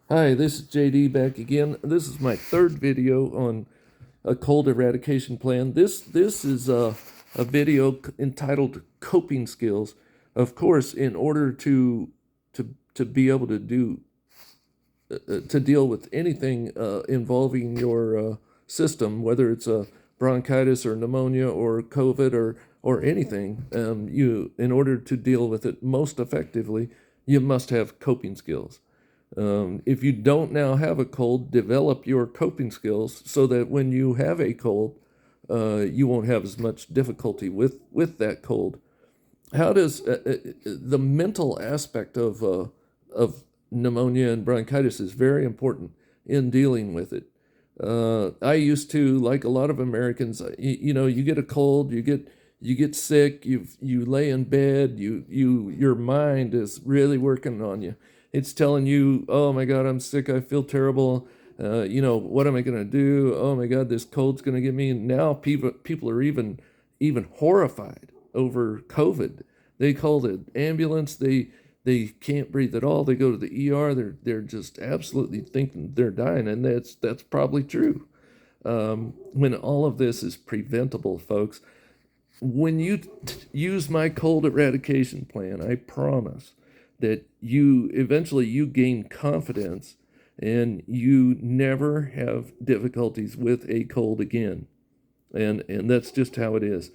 Hi, this is JD back again. This is my third video on a cold eradication plan. This is a video entitled "Coping Skills." Of course, in order to be able to to deal with anything involving your system, whether it's a bronchitis or pneumonia or COVID or anything, you in order to deal with it most effectively, you must have coping skills. If you don't now have a cold, develop your coping skills so that when you have a cold, you won't have as much difficulty with that cold. How does the mental aspect of pneumonia and bronchitis is very important in dealing with it. I used to, like a lot of Americans, you get a cold, you get sick, you lay in bed, your mind is really working on you. It's telling you, oh my God, I'm sick, I feel terrible. What am I going to do? Oh my God, this cold's going to get me. And now people are even horrified over COVID. They call the ambulance. They can't breathe at all. They go to the ER. They're just absolutely thinking they're dying, and that's probably true. When all of this is preventable, folks. When you use my cold eradication plan, I promise that you eventually you gain confidence and you never have difficulties with a cold again. And that's just how it is.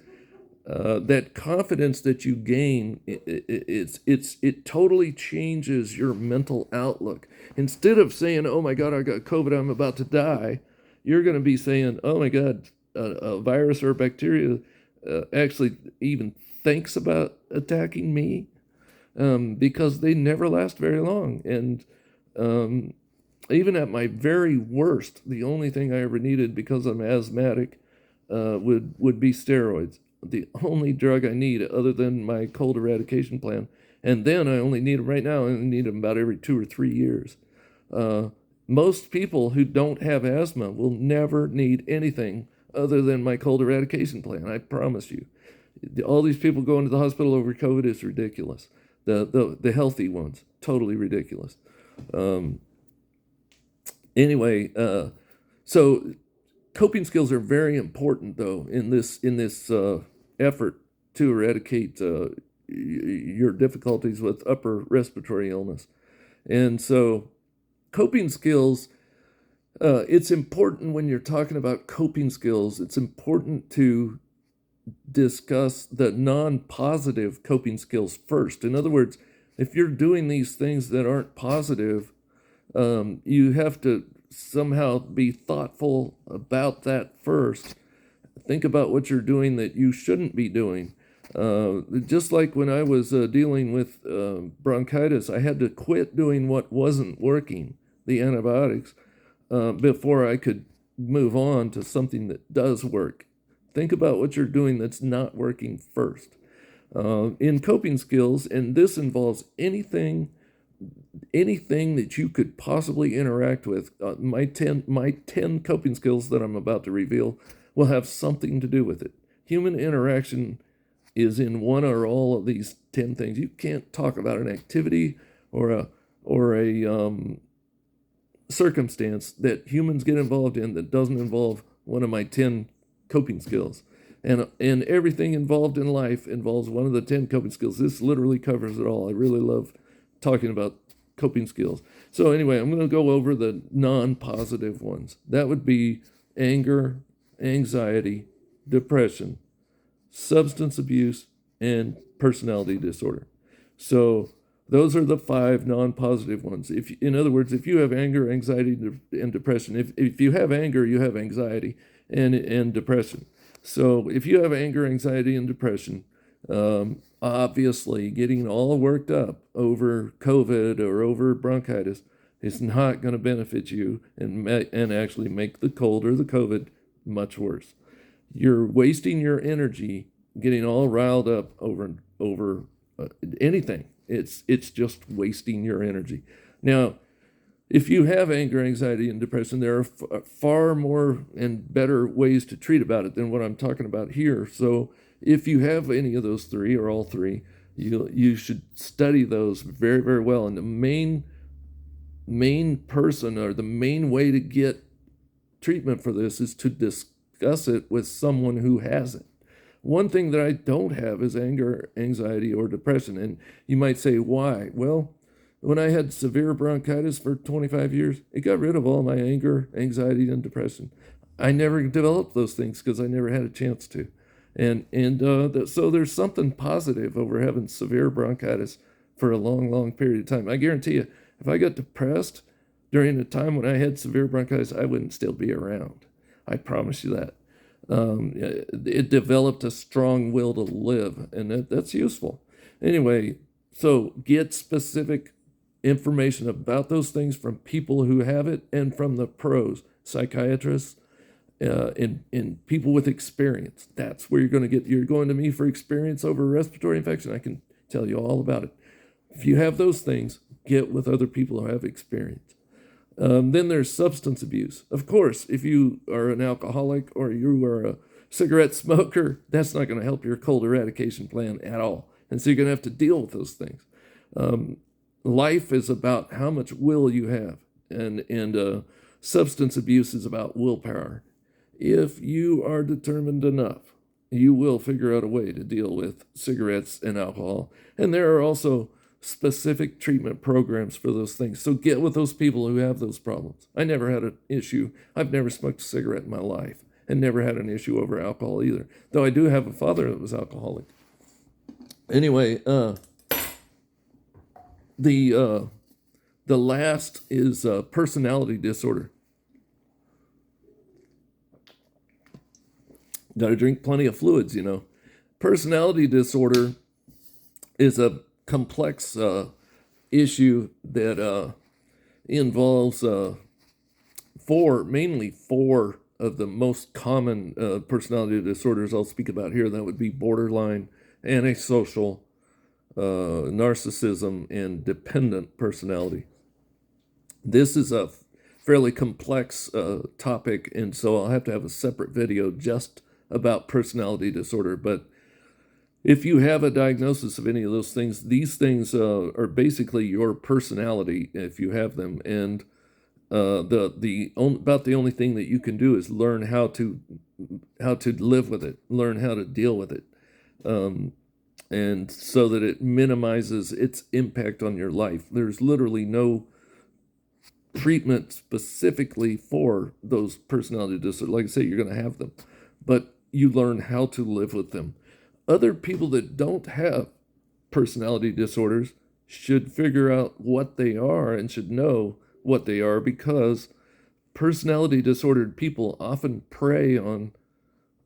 That confidence that you gain, it totally changes your mental outlook. Instead of saying, "Oh my God, I got COVID, I'm about to die," you're going to be saying, "Oh my God, a virus or a bacteria actually even thinks about attacking me," because they never last very long. And um, even at my very worst, the only thing I ever needed because I'm asthmatic would be steroids. The only drug I need other than my cold eradication plan. And then I only need them right now. I only need them about every 2 or 3 years. Uh, Most people who don't have asthma will never need anything other than my cold eradication plan. I promise you. All these people going to the hospital over COVID is ridiculous. The healthy ones, totally ridiculous. Um, anyway, so coping skills are very important though in this effort to eradicate your difficulties with upper respiratory illness. And so coping skills, it's important when you're talking about coping skills, it's important to discuss the non-positive coping skills first. In other words, if you're doing these things that aren't positive, you have to somehow be thoughtful about that first. Think about what you're doing that you shouldn't be doing. Just like when I was dealing with bronchitis, I had to quit doing what wasn't working, the antibiotics, before I could move on to something that does work. Think about what you're doing that's not working first. In coping skills, and this involves anything that you could possibly interact with. My ten coping skills that I'm about to reveal will have something to do with it. Human interaction is in one or all of these 10 things. You can't talk about an activity or a circumstance that humans get involved in that doesn't involve one of my 10 coping skills. And everything involved in life involves one of the 10 coping skills. This literally covers it all. I really love talking about coping skills. So anyway, I'm going to go over the non-positive ones. That would be anger, anxiety, depression, substance abuse, and personality disorder. So those are the five non-positive ones. If, in other words, if you have anger, anxiety, and depression, if you have anger, you have anxiety and depression. So if you have anger, anxiety, and depression, obviously getting all worked up over COVID or over bronchitis is not going to benefit you and actually make the cold or the COVID much worse. You're wasting your energy getting all riled up over anything. It's just wasting your energy. Now, if you have anger, anxiety, and depression, there are far more and better ways to treat about it than what I'm talking about here. So, if you have any of those three or all three, you should study those very, very well. And the main main person or the main way to get treatment for this is to discuss it with someone who has it. One thing that I don't have is anger, anxiety, or depression. And you might say, why? Well, when I had severe bronchitis for 25 years, it got rid of all my anger, anxiety, and depression. I never developed those things because I never had a chance to. So there's something positive over having severe bronchitis for a long, long period of time. I guarantee you, if I got depressed during the time when I had severe bronchitis, I wouldn't still be around. I promise you that. It developed a strong will to live, and that's useful. Anyway, so get specific information about those things from people who have it and from the pros, psychiatrists, and people with experience. That's where you're going to me for experience over respiratory infection. I can tell you all about it. If you have those things, get with other people who have experience. Then there's substance abuse. Of course, if you are an alcoholic or you are a cigarette smoker, that's not going to help your cold eradication plan at all. And so you're going to have to deal with those things. Life is about how much will you have, and substance abuse is about willpower. If you are determined enough, you will figure out a way to deal with cigarettes and alcohol. And there are also specific treatment programs for those things. So get with those people who have those problems. I never had an issue. I've never smoked a cigarette in my life and never had an issue over alcohol either, though I do have a father that was alcoholic. Anyway, the last is personality disorder. Got to drink plenty of fluids, you know. Personality disorder is a complex issue that involves mainly four of the most common personality disorders I'll speak about here. That would be borderline, antisocial, narcissism, and dependent personality. This is a fairly complex topic, and so I'll have to have a separate video just about personality disorder. But if you have a diagnosis of any of those things, these things are basically your personality if you have them, and about the only thing that you can do is learn how to live with it, learn how to deal with it, and so that it minimizes its impact on your life. There's literally no treatment specifically for those personality disorders. Like I say, you're going to have them, but you learn how to live with them. Other people that don't have personality disorders should figure out what they are and should know what they are, because personality disordered people often prey on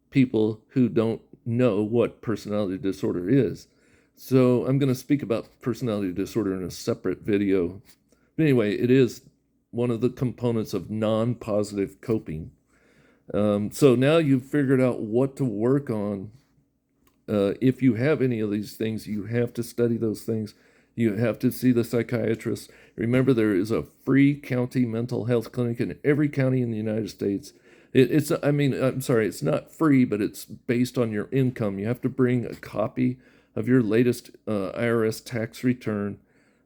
people who don't know what personality disorder is. So I'm going to speak about personality disorder in a separate video. But anyway, it is one of the components of non-positive coping. So now you've figured out what to work on. If you have any of these things, you have to study those things. You have to see the psychiatrist. Remember, there is a free county mental health clinic in every county in the United States. It's not free, but it's based on your income. You have to bring a copy of your latest IRS tax return,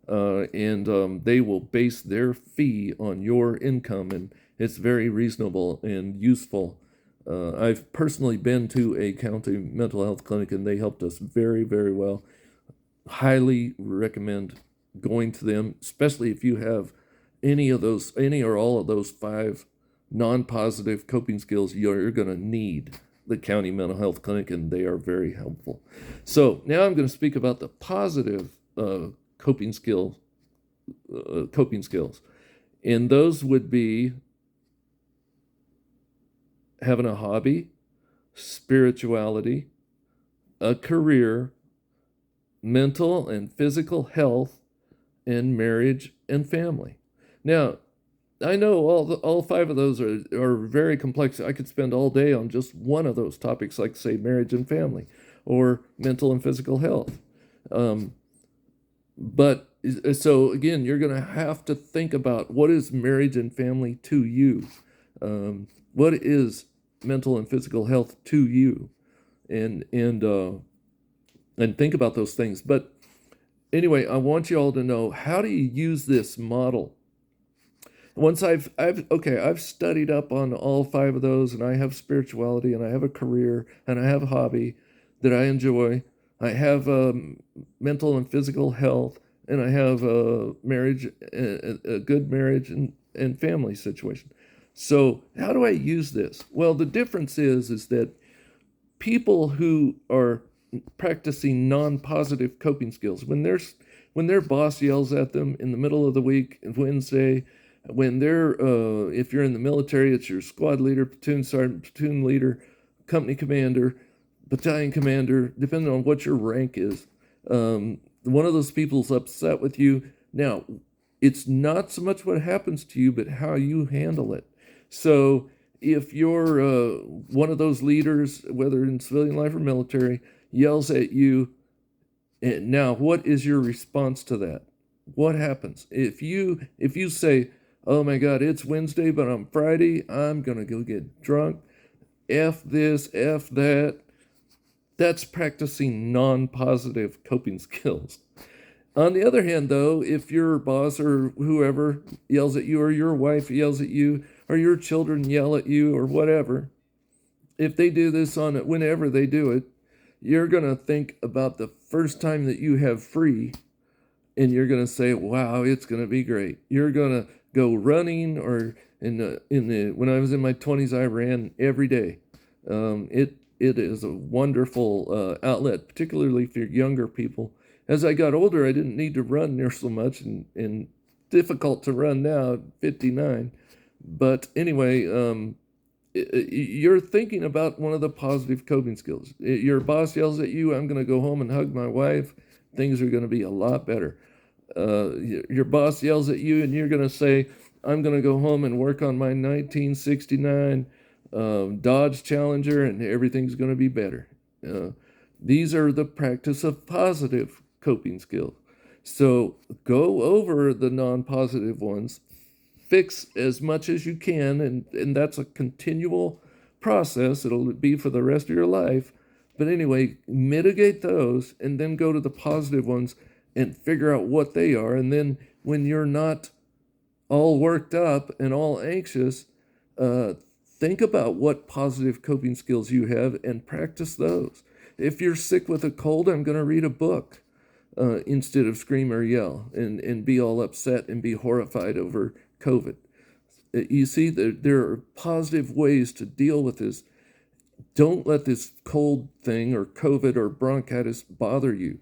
and they will base their fee on your income, and it's very reasonable and useful. I've personally been to a county mental health clinic, and they helped us very, very well. Highly recommend going to them, especially if you have any or all of those 5 non-positive coping skills. You're going to need the county mental health clinic, and they are very helpful. So now I'm going to speak about the positive coping skills, and those would be having a hobby, spirituality, a career, mental and physical health, and marriage and family. Now, I know all 5 of those are very complex. I could spend all day on just one of those topics, like, say, marriage and family, or mental and physical health. But so again, you're going to have to think about, what is marriage and family to you? What is mental and physical health to you? And think about those things. But anyway, I want you all to know, how do you use this model Once I've studied up on all five of those, and I have spirituality, and I have a career, and I have a hobby that I enjoy. I have mental and physical health, and I have marriage, a good marriage and family situation. So how do I use this? Well, the difference is that people who are practicing non-positive coping skills, when their boss yells at them in the middle of the week, Wednesday, when they're if you're in the military, it's your squad leader, platoon sergeant, platoon leader, company commander, battalion commander, depending on what your rank is. One of those people's upset with you. Now, it's not so much what happens to you, but how you handle it. So if you're one of those leaders, whether in civilian life or military, yells at you, and now what is your response to that? What happens if you say, "Oh my God, it's Wednesday, but on Friday I'm gonna go get drunk. F this, F that." That's practicing non-positive coping skills. On the other hand, though, if your boss or whoever yells at you, or your wife yells at you, or your children yell at you, or whatever, if they do this on it, whenever they do it, you're going to think about the first time that you have free, and you're going to say, "Wow, it's going to be great." You're going to go running, or when I was in my 20s, I ran every day. It is a wonderful outlet, particularly for younger people. As I got older, I didn't need to run near so much, and difficult to run now at 59. But anyway, you're thinking about one of the positive coping skills. Your boss yells at you, "I'm going to go home and hug my wife." Things are going to be a lot better. Your boss yells at you, and you're going to say, "I'm going to go home and work on my 1969 Dodge Challenger, and everything's going to be better." These are the practice of positive coping skills. So go over the non-positive ones, fix as much as you can, and that's a continual process. It'll be for the rest of your life. But anyway, mitigate those, and then go to the positive ones and figure out what they are. And then when you're not all worked up and all anxious, think about what positive coping skills you have and practice those. If you're sick with a cold, I'm going to read a book instead of scream or yell and be all upset and be horrified over COVID. You see, there are positive ways to deal with this. Don't let this cold thing or COVID or bronchitis bother you.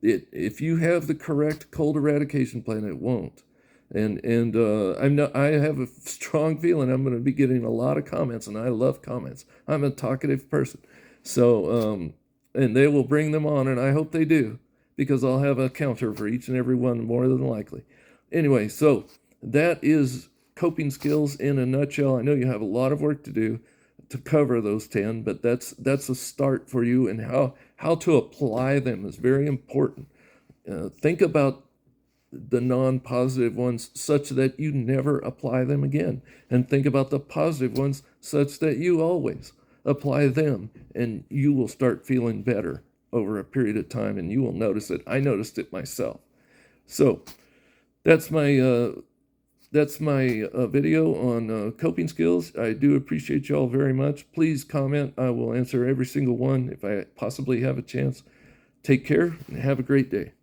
If you have the correct cold eradication plan, it won't. And I have a strong feeling I'm going to be getting a lot of comments, and I love comments. I'm a talkative person. So, and they will bring them on, and I hope they do, because I'll have a counter for each and every one, more than likely. Anyway, so that is coping skills in a nutshell. I know you have a lot of work to do to cover those 10, but that's a start for you, and how to apply them is very important. Think about the non-positive ones such that you never apply them again, and think about the positive ones such that you always apply them, and you will start feeling better over a period of time, and you will notice it. I noticed it myself. So that's my video on coping skills. I do appreciate you all very much. Please comment. I will answer every single one if I possibly have a chance. Take care and have a great day.